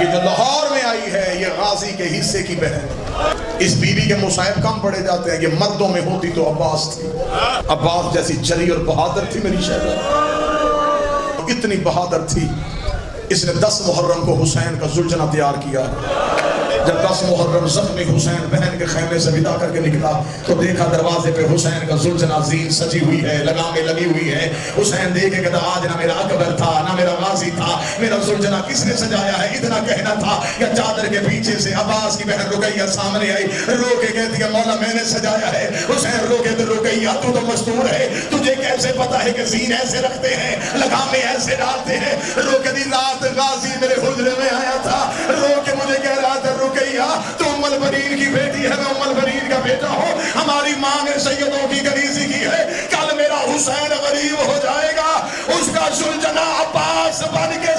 یہ جو لاہور میں آئی ہے یہ غازی کے حصے کی بہن. اس بیوی کے مصائب کم پڑے جاتے ہیں. یہ مردوں میں ہوتی تو عباس تھی. عباس جیسی چلی اور بہادر تھی میری شہزادی. اتنی بہادر تھی اس نے 10 محرم کو حسین کا زلجنہ تیار کیا. جب 10 محرم زخمی حسین بہن کے خیمے سے ودا کر کے نکلا تو دیکھا دروازے پہ حسین کا زلجنہ زین سجی ہوئی ہے, لگامیں لگی ہوئی ہے. حسین دیکھے کہ آج نہ میرا اکبر تھا نہ میرا غازی تھا, میرا زلجنہ کس نے سجایا ہے؟ اتنا کہنا تھا یا چادر کے پیچھے سے عباس کی بہن رقیہ سامنے آئی, رو کے کہتی ہے مولا میں نے سجایا ہے. حسین رو کے تو رقیہ تو مستور ہے, تجھے کیسے پتا ہے کہ زین ایسے رکھتے ہیں, لگامیں ایسے ڈالتے ہیں؟ رو کے دی رات غازی میرے حجرے میں آیا تھا, رو کے مجھے کہہ رہا تھا رقیہ تو ام البنین کی بیٹی ہے, میں ام البنین کا بیٹا ہوں, ہماری ماں نے سیدوں کی کنیزی کی ہے. کل میرا حسین غریب ہو جائے گا, اس کا زلجنہ عباس بن کے